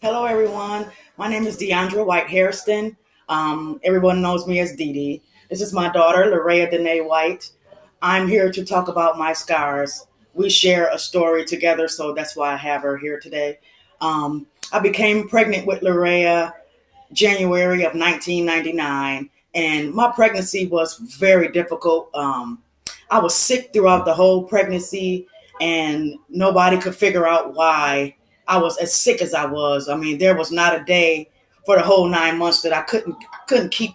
Hello, everyone. My name is DeOndra White-Hairston. Everyone knows me as Dee Dee. This is my daughter, LaReya Denae White. I'm here to talk about my scars. We share a story together, so that's why I have her here today. I became pregnant with LaReya January of 1999, and my pregnancy was very difficult. I was sick throughout the whole pregnancy, and nobody could figure out why I was as sick as I was. I mean, there was not a day for the whole 9 months that I couldn't keep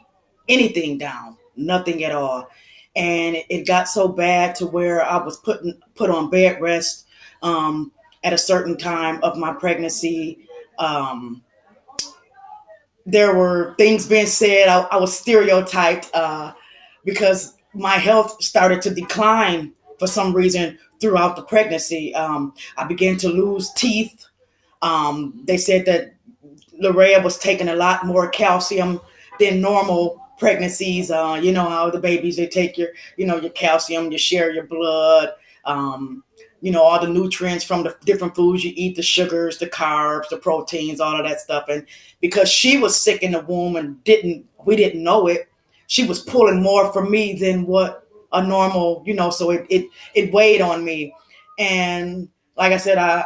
anything down, nothing at all. And it got so bad to where I was put on bed rest at a certain time of my pregnancy. Um, there were things being said. I was stereotyped because my health started to decline for some reason throughout the pregnancy. I began to lose teeth. They said that LaReya was taking a lot more calcium than normal pregnancies. You know how the babies, they take your calcium, you share your blood. All the nutrients from the different foods you eat, the sugars, the carbs, the proteins, all of that stuff. And because she was sick in the womb and we didn't know it, she was pulling more from me than what a normal, so it weighed on me. And like I said, I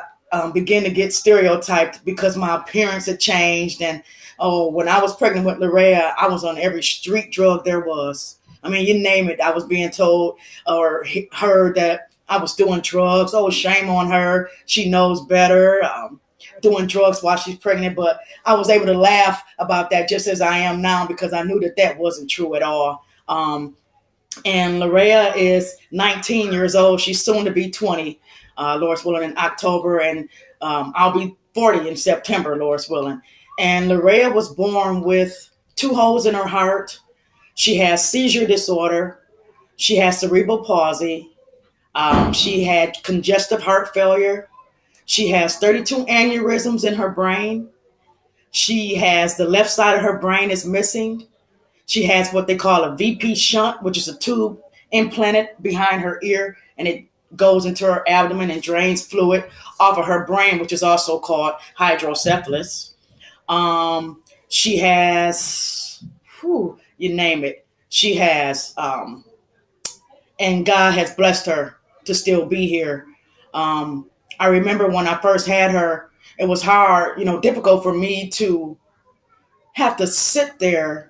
began to get stereotyped because my appearance had changed. And when I was pregnant with LaReya, I was on every street drug there was. I mean, you name it. I was being told or heard that I was doing drugs. Oh, shame on her. She knows better. Doing drugs while she's pregnant. But I was able to laugh about that just as I am now because I knew that that wasn't true at all. And LaReya is 19 years old. She's soon to be 20, Lord's willing, in October. And I'll be 40 in September, Lord's willing. And LaReya was born with two holes in her heart. She has seizure disorder. She has cerebral palsy. She had congestive heart failure. She has 32 aneurysms in her brain. She has the left side of her brain is missing. She has what they call a VP shunt, which is a tube implanted behind her ear, and it goes into her abdomen and drains fluid off of her brain, which is also called hydrocephalus. She has, you name it. She has, and God has blessed her to still be here. I remember when I first had her, it was hard, difficult for me to have to sit there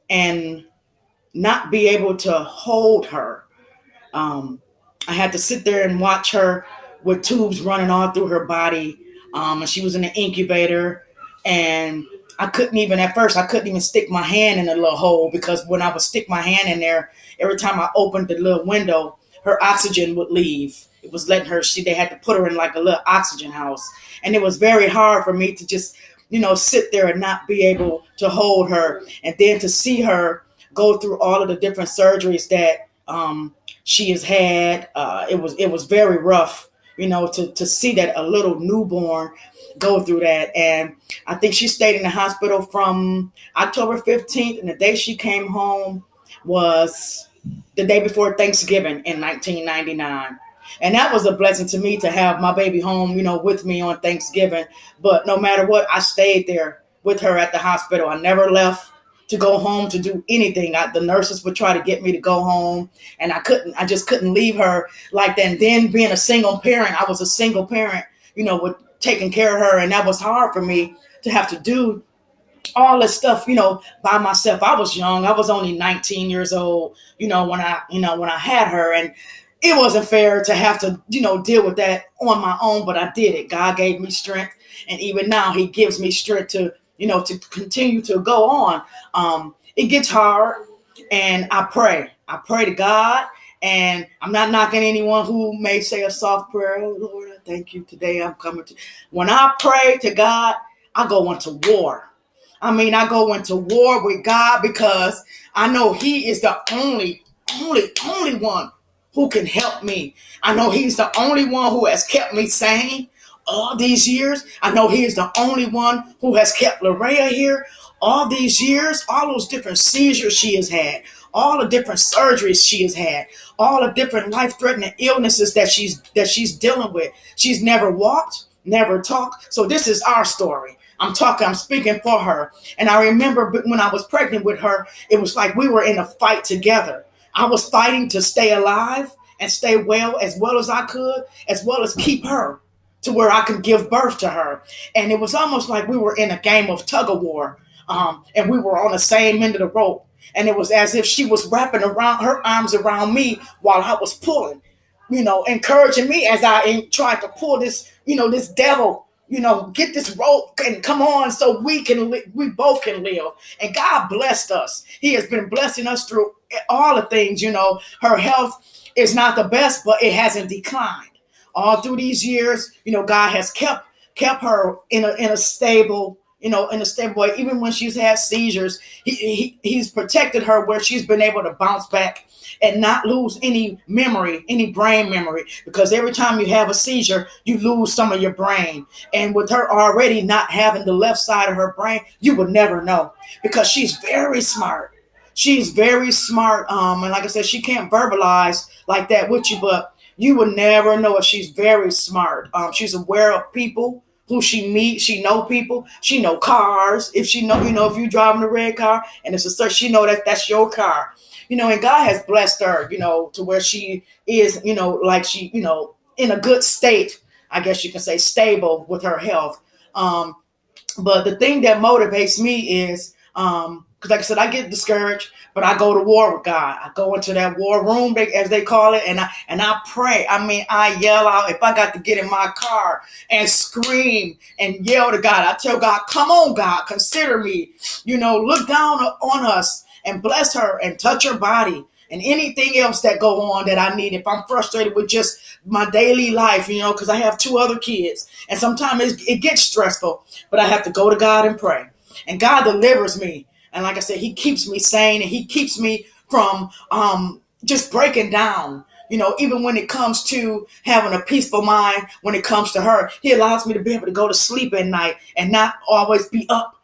and not be able to hold her. I had to sit there and watch her with tubes running all through her body. And she was in an incubator. And at first, I couldn't even stick my hand in the little hole because when I would stick my hand in there, every time I opened the little window, her oxygen would leave. It was letting her, they had to put her in like a little oxygen house. And it was very hard for me to just, sit there and not be able to hold her. And then to see her go through all of the different surgeries that she has had, it was very rough, to see that a little newborn go through that. And I think she stayed in the hospital from October 15th, and the day she came home was the day before Thanksgiving in 1999. And that was a blessing to me to have my baby home, with me on Thanksgiving. But no matter what, I stayed there with her at the hospital. I never left to go home to do anything. The nurses would try to get me to go home, and I just couldn't leave her like that. And then being a single parent, I was a single parent, with taking care of her. And that was hard for me to have to do all this stuff, by myself. I was young. I was only 19 years old, when I had her. And it wasn't fair to have to, deal with that on my own, but I did it. God gave me strength. And even now he gives me strength to, to continue to go on. It gets hard, and I pray. I pray to God, and I'm not knocking anyone who may say a soft prayer. Oh, Lord, I thank you today. I'm coming to. When I pray to God, I go into war. I go into war with God because I know he is the only one who can help me. I know he's the only one who has kept me sane all these years. I know he is the only one who has kept LaReya here all these years, all those different seizures she has had, all the different surgeries she has had, all the different life-threatening illnesses that she's dealing with. She's never walked, never talk. So this is our story. I'm speaking for her. And I remember when I was pregnant with her, it was like we were in a fight together. I was fighting to stay alive and stay well as I could, as well as keep her to where I could give birth to her. And it was almost like we were in a game of tug of war, and we were on the same end of the rope. And it was as if she was wrapping around her arms around me while I was pulling, encouraging me as I tried to pull this, this devil, get this rope and come on so we both can live. And God blessed us. He has been blessing us through all the things. Her health is not the best, but it hasn't declined. All through these years, God has kept her in a stable, in a stable way. Even when she's had seizures, he's protected her where she's been able to bounce back and not lose any memory, any brain memory, because every time you have a seizure, you lose some of your brain. And with her already not having the left side of her brain, you would never know, because she's very smart. She's very smart. And like I said, she can't verbalize like that with you, but you would never know it. She's very smart. She's aware of people who she meets. She know people. She know cars. If she know, if you're driving a red car and it's a search, she know that that's your car. And God has blessed her, to where she is, like she, in a good state, I guess you can say, stable with her health. But the thing that motivates me is, because like I said, I get discouraged, but I go to war with God. I go into that war room, as they call it, and I pray. I yell out. If I got to get in my car and scream and yell to God, I tell God, come on, God, consider me. Look down on us and bless her and touch her body and anything else that go on that I need. If I'm frustrated with just my daily life, because I have 2 other kids, and sometimes it gets stressful, but I have to go to God and pray. And God delivers me. And like I said, he keeps me sane, and he keeps me from just breaking down. Even when it comes to having a peaceful mind, when it comes to her, he allows me to be able to go to sleep at night and not always be up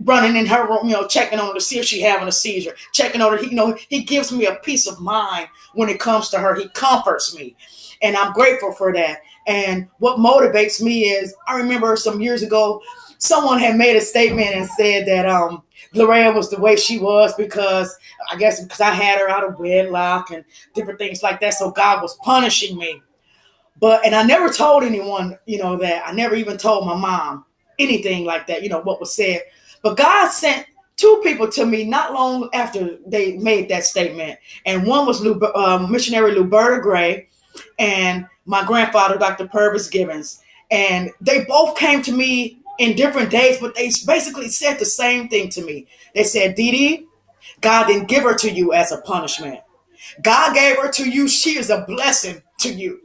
running in her room, checking on her to see if she's having a seizure, checking on her. He gives me a peace of mind when it comes to her. He comforts me, and I'm grateful for that. And what motivates me is, I remember some years ago, someone had made a statement and said that LaReya was the way she was because I had her out of wedlock and different things like that. So God was punishing me. And I never told anyone, that. I never even told my mom anything like that, what was said. But God sent 2 people to me not long after they made that statement. And one was missionary Luberta Gray and my grandfather, Dr. Purvis Gibbons. And they both came to me in different days, but they basically said the same thing to me. They said, Dee, God didn't give her to you as a punishment. God gave her to you. She is a blessing to you.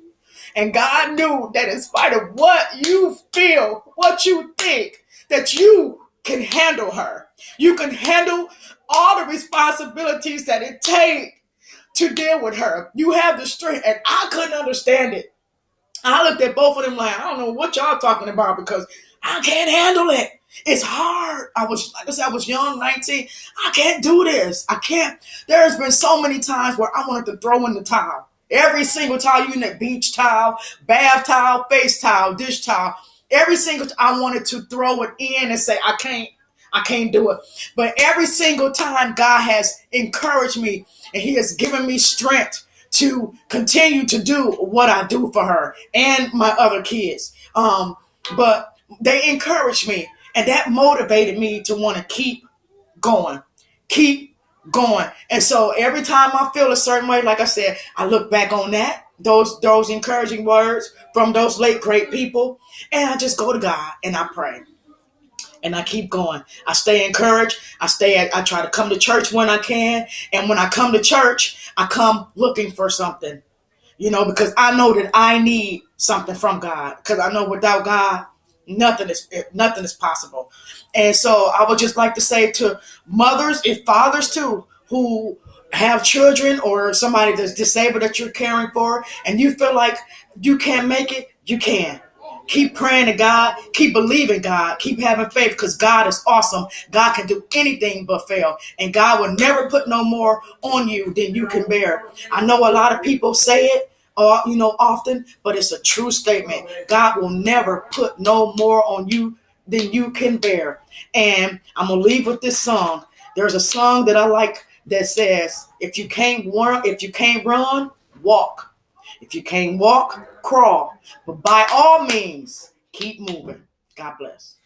And God knew that in spite of what you feel, what you think, that you can handle her. You can handle all the responsibilities that it takes to deal with her. You have the strength. And I couldn't understand it. I looked at both of them like, I don't know what y'all talking about, because I can't handle it. It's hard. I was young, 19. I can't do this. I can't. There's been so many times where I wanted to throw in the towel. Every single towel, you need beach towel, bath towel, face towel, dish towel. Every single I wanted to throw it in and say, I can't do it. But every single time God has encouraged me, and he has given me strength to continue to do what I do for her and my other kids. But they encouraged me, and that motivated me to want to keep going. And so every time I feel a certain way, like I said, I look back on those encouraging words from those late great people, and I just go to God and I pray. And I keep going. I stay encouraged. I try to come to church when I can. And when I come to church, I come looking for something, because I know that I need something from God. Because I know without God, nothing is possible. And so I would just like to say to mothers and fathers too, who have children or somebody that's disabled that you're caring for, and you feel like you can't make it, you can. Keep praying to God. Keep believing God. Keep having faith, because God is awesome. God can do anything but fail. And God will never put no more on you than you can bear. I know a lot of people say it, often, but it's a true statement. God will never put no more on you than you can bear. And I'm gonna leave with this song. There's a song that I like that says, if you can't run, walk. If you can't walk, crawl. But by all means, keep moving. God bless.